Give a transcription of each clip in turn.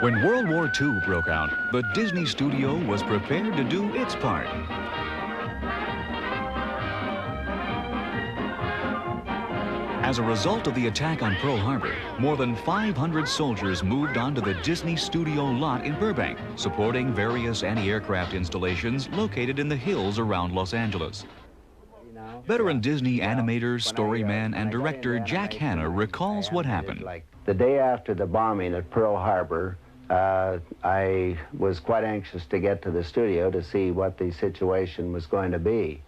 When World War II broke out, the Disney studio was prepared to do its part. As a result of the attack on Pearl Harbor, more than 500 soldiers moved onto the Disney studio lot in Burbank, supporting various anti-aircraft installations located in the hills around Los Angeles. Veteran Disney animator, storyman, and director Jack Hanna recalls what happened. The day after the bombing at Pearl Harbor, I was quite anxious to get to the studio to see what the situation was going to be.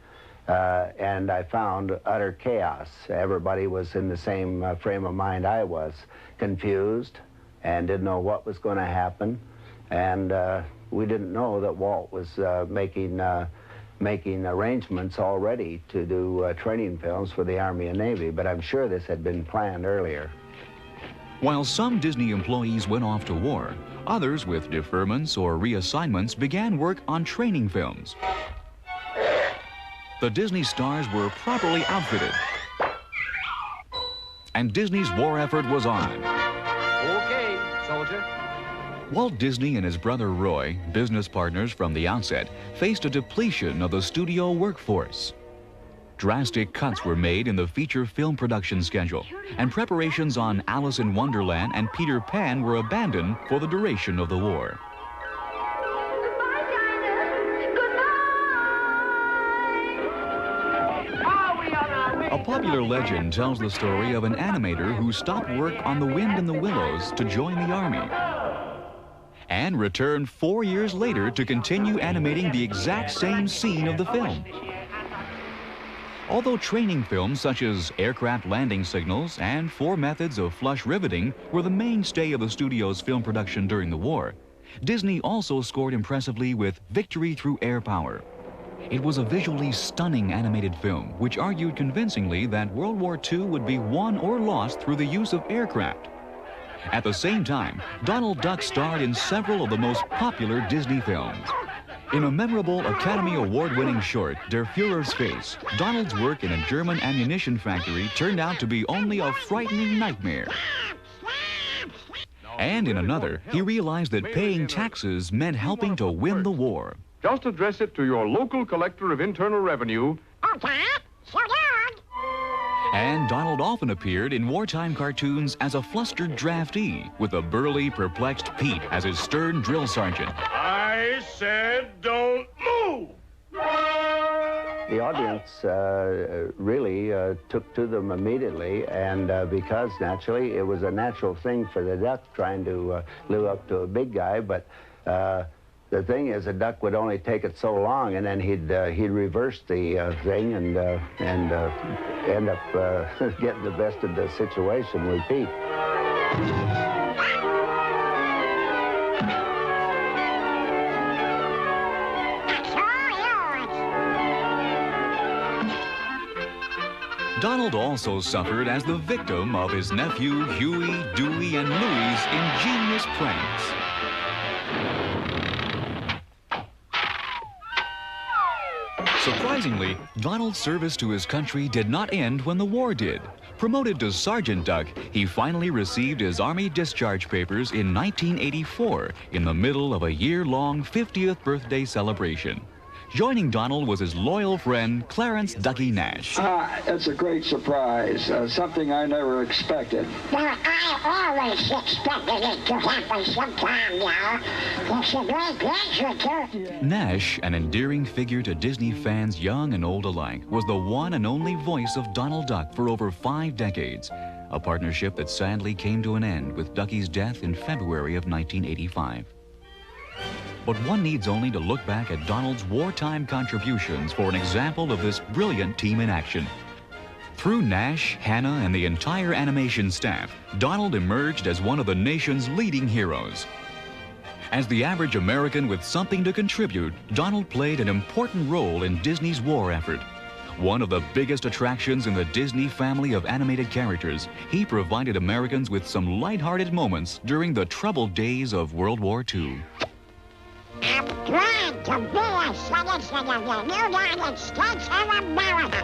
And I found utter chaos. Everybody was in the same frame of mind I was, confused and didn't know what was going to happen. And we didn't know that Walt was making arrangements already to do training films for the Army and Navy, but I'm sure this had been planned earlier. While some Disney employees went off to war, others with deferments or reassignments began work on training films. The Disney stars were properly outfitted, and Disney's war effort was on. Okay, soldier. Walt Disney and his brother Roy, business partners from the outset, faced a depletion of the studio workforce. Drastic cuts were made in the feature film production schedule, and preparations on Alice in Wonderland and Peter Pan were abandoned for the duration of the war. A popular legend tells the story of an animator who stopped work on The Wind in the Willows to join the Army, and returned 4 years later to continue animating the exact same scene of the film. Although training films such as aircraft landing signals and 4 methods of flush riveting were the mainstay of the studio's film production during the war, Disney also scored impressively with Victory Through Air Power. It was a visually stunning animated film which argued convincingly that World War II would be won or lost through the use of aircraft. At the same time, Donald Duck starred in several of the most popular Disney films. In a memorable Academy Award-winning short, Der Führer's Face, Donald's work in a German ammunition factory turned out to be only a frightening nightmare. And in another, he realized that paying taxes meant helping to win the war. Just address it to your local collector of internal revenue. Okay, so long. And Donald often appeared in wartime cartoons as a flustered draftee, with a burly, perplexed Pete as his stern drill sergeant. I said don't move! The audience really took to them immediately, and because naturally it was a natural thing for the duck trying to live up to a big guy, but the thing is, a duck would only take it so long, and then he'd reverse the thing and end up getting the best of the situation with Pete. Donald also suffered as the victim of his nephew Huey, Dewey, and Louie's ingenious pranks. Surprisingly, Donald's service to his country did not end when the war did. Promoted to Sergeant Duck, he finally received his Army discharge papers in 1984, in the middle of a year-long 50th birthday celebration. Joining Donald was his loyal friend, Clarence Ducky Nash. It's a great surprise, something I never expected. Well, I always expected it to happen sometime, you know. It's a great pleasure to. Nash, an endearing figure to Disney fans young and old alike, was the one and only voice of Donald Duck for over 5 decades, a partnership that sadly came to an end with Ducky's death in February of 1985. But one needs only to look back at Donald's wartime contributions for an example of this brilliant team in action. Through Nash, Hanna, and the entire animation staff, Donald emerged as one of the nation's leading heroes. As the average American with something to contribute, Donald played an important role in Disney's war effort. One of the biggest attractions in the Disney family of animated characters, he provided Americans with some lighthearted moments during the troubled days of World War II. I'm glad to be a citizen of the United States of America.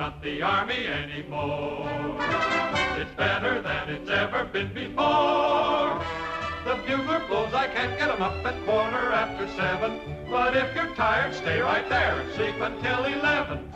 not the Army anymore. It's better than it's ever been before. The bugler blows, I can't get 'em up at 7:15. But if you're tired, stay right there and sleep until 11.